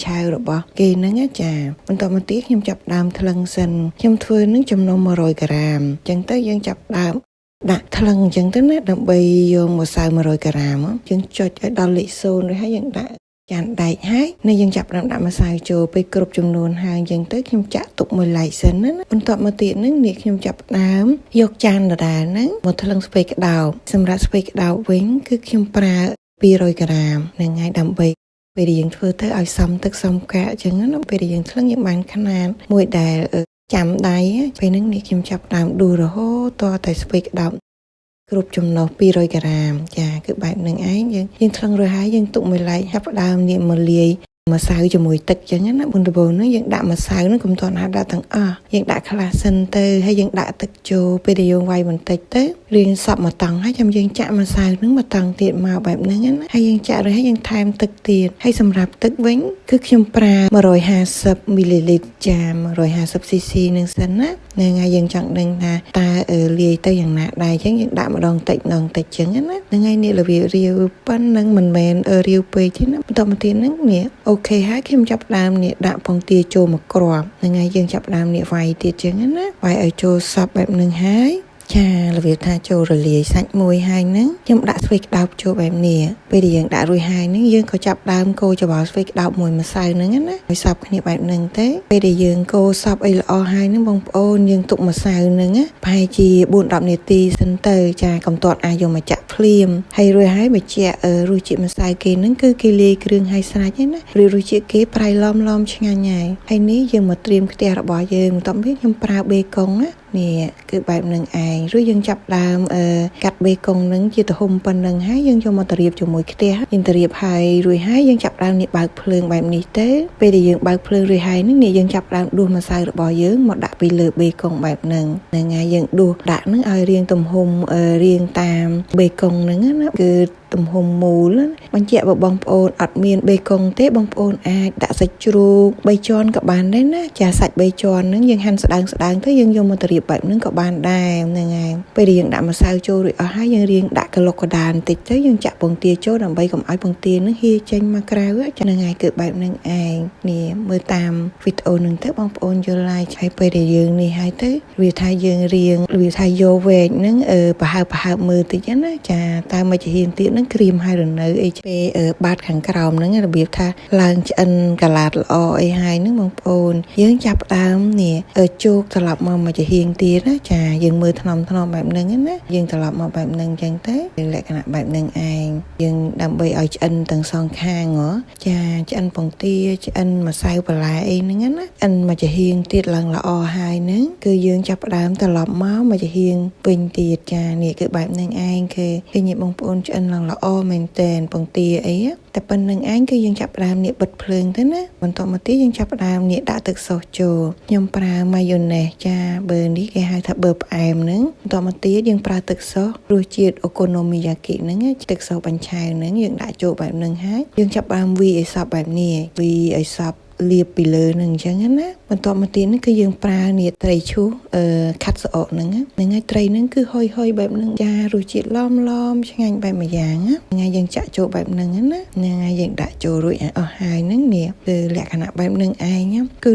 ឆៅរបស់គេហ្នឹងចាបន្តមកទៀតខ្ញុំចាប់ដើមថ្លឹងសិនខ្ញុំធ្វើនឹងចំណុំ100ក្រាមអញ្ចឹងទៅយើងចាប់ដើមដាក់ថ្លឹងអញ្ចឹងទៅណាដើម្បីយកម្សៅ100ក្រាមយើងចុចឲ្យដល់លេខ0rồiហើយយើងដាក់ចានដែកហើយនៅយើងចាប់ដើមដាក់ម្សៅចូលពេលគ្រប់ចំនួនហើយអញ្ចឹងទៅខ្ញុំចាក់ទុកមួយឡែកសិនណាបន្ទាប់មកទៀតហ្នឹងនេះខ្ញុំចាប់ដើមយកចានដដែលហ្នឹងមកថ្លឹងស្ពៃក្តោបសម្រាប់ស្ពៃក្តោបវិញគឺខ្ញុំប្រើ200ក្រាមហ្នឹងហើយដើម្បីពេលយើងធ្វើទៅឲ្យសមទឹកសមកាកអញ្ចឹងណាពេលយើងថ្លឹងយើងបានខ្នាតមួយដែលចាំដៃពេលហ្នឹងនេះខ្ញុំចាប់ដើមដួសរហូតតតែស្ពៃក្តោបគ្រប់ចំណុះ200ក្រាមចាគឺបែបហ្នឹងឯងយើងថ្លឹងរួចហើយយើងទុកមួយឡែកចាប់ដើមនេះមកលាយម្សៅជាមួយទឹកអញ្ចឹងណាមុនដំបូងហ្នឹងយើងដាក់ម្សៅហ្នឹងកុំទាន់ដាក់ទាំងអស់យើងដាក់ខ្លះសិនទៅហើយយើងដាក់ទឹកចូលពេលដែលយើងវាយបន្តិចទៅរៀងសប់មកតង់ហើយចាំយើងចាក់ម្សៅហ្នឹងមកតង់ទៀតមកបែបហ្នឹងណាហើយយើងចាក់រួចហើយយើងថែមទឹកទៀតហើយសម្រាប់ទឹកវិញគឺខ្ញុំប្រើ150មីលីលីត្រចា150 cc ហ្នឹងសិនណាហ្នឹងហើយយើងចង់ដឹងថាតើលាយទៅយ៉ាងណាដែរអញ្ចឹងយើងដាក់ម្ដងតិចអញ្ចឹងណាហ្នឹងហើយនេះរបៀបរាវប៉ុណ្្នឹងមិនមែនរាវពេកទេណាបន្តមកទៀតហ្នឹងនេះអូខេហើយខ្ញុំចាប់ដើមនេះដាក់ពងទាចូលមកគ្រាប់ហ្នឹងហើយយើងចាប់ដើមនេះវាយទៀតចឹងណាវាយឲ្យចូលសពបែបហ្នឹងហើយចារបៀបថាចូលរលាយសាច់មួយហើយហ្នឹងខ្ញុំដាក់ស្វេក្តោបចូលបែបនេះពេលដែលយើងដាក់រួចហើយហ្នឹងយើងក៏ចាប់ដើមកូរច្របល់ស្វេក្តោបមួយម្សៅហ្នឹងណាឲ្យសពគ្នាបែបហ្នឹងទៅពេលដែលយើងកូរសពអីល្អហើយហ្នឹងបងប្អូនយើងទុកម្សៅហ្នឹងប្រហែលជា 4-10 នាទីសិនទៅចាកុំទាន់អាចយកមកចាក់ភ្លាមហើយរួចហើយបញ្ជាក់រសជាតិម្សៅគេហ្នឹងគឺគេលាយគ្រឿងហើយស្រេចហ្នឹងណារសជាតិគេប្រៃឡំឆ្ងាញ់ហើយនេះយើងមកត្រៀមខ្ទះរបស់យើងបន្ទាប់មកខ្ញុំប្រើបេកុងណានេះគឺបែបហ្នឹងឯងឬយើងចាប់ដើមកាត់បេកុងហ្នឹងជាទំហំប៉ុណ្្នឹងហើយយើងយកមកត្រៀបជាមួយខ្ទះយើងត្រៀបហើយរួចហើយយើងចាប់ដើមនេះបើកភ្លើងបែបនេះទៅពេលដែលយើងបើកភ្លើងរួចហើយនេះយើងចាប់ដើមដួសម្សៅរបស់យើងមកដាក់ពីលើបេកុងបែបហ្នឹងហ្នឹងហើយយើងដួសដាក់ហ្នឹងឲ្យរាងទំហំរាងតាមបេកុងហ្នឹងណាគឺទំហំមូលបញ្ជាក់បងប្អូនអត់មានបេកុងទេបងប្អូនអាចដាក់សាច់ជ្រូក3ជាន់ក៏បានដែរណាចាសាច់3ជាន់ហ្នឹងយើងហាន់ស្ដើងទៅយើងយកមកត្រៀបបែបហ្នឹងក៏បានដែរហ្នឹងហើយពេលយើងដាក់ម្សៅចូលរួចអស់ហើយយើងរៀងដាក់កលុកកដានបន្តិចទៅយើងចាក់ពងទាចូលដើម្បីកុំឲ្យពងទាហ្នឹងហៀចេញមកក្រៅហ្នឹងហើយគឺបែបហ្នឹងឯងនេះមើលតាមវីដេអូហ្នឹងទៅបងប្អូនយល់ហើយពេលដែលយើងនេះហើយទៅវាថាយើងរៀងវាថាយកវែកហ្នឹងប្រហើបមើលតិចណាចាតើមកជាហ៊ានទៀតក្រៀមហើយរនៅអីពេលបាតខាងក្រោមហ្នឹងរបៀបថាឡើងឆ្អិនកាឡាតល្អអីហើយហ្នឹងបងប្អូនយើងចាប់ដើមនេះជោគត្រឡប់មកជាហៀងទៀតណាចាយើងមើលថ្នមបែបហ្នឹងណាយើងត្រឡប់មកបែបហ្នឹងអញ្ចឹងទៅលក្ខណៈបែបហ្នឹងឯងយើងដើម្បីឲ្យឆ្អិនទាំងសងខាងចាឆ្អិនពងទាឆ្អិនម្សៅបន្លែអីហ្នឹងណាឆ្អិនមកជាហៀងទៀតឡើងល្អហើយហ្នឹងគឺយើងចាប់ដើមត្រឡប់មកជាហៀងវិញទៀតចានេះគឺបែបហ្នឹងឯងគឺឃើញបងប្អូនឆ្អិនឡើងល្អមែនតើពងទាអីតែប៉ុណ្្នឹងឯងគឺយើងចាប់ផ្ដើមនេះបិទភ្លើងទៅណាបន្តមកទៀតយើងចាប់ផ្ដើមនេះដាក់ទឹកស៊ុសចូលខ្ញុំប្រើម៉ាយ៉ូណេសចាប៊ឺនេះគេហៅថាប៊ឺផ្អែមហ្នឹងបន្តមកទៀតយើងប្រើទឹកស៊ុសរសជាតិអូកូណូមីយ៉ាគីហ្នឹងទឹកស៊ុសបាញ់ឆៅហ្នឹងយើងដាក់ចូលបែបហ្នឹងហើយយើងចាប់ផ្ដើមវីឲ្យសព្វបែបនេះវីឲ្យសព្វលាបពីលើនឹងអញ្ចឹងណាបន្ទាប់មកទៀតនេះគឺយើងប្រើនេះត្រីឈូសខាត់ស្អកហ្នឹងហើយត្រីហ្នឹងគឺហុយបែបហ្នឹងចារសជាតិឡំឆ្ងាញ់បែបមួយយ៉ាងហ្នឹងហើយយើងចាក់ចូលបែបហ្នឹងណាហ្នឹងហើយយើងដាក់ចូលរួចអស់ហើយហ្នឹងនេះគឺលក្ខណៈបែបហ្នឹងឯងគឺ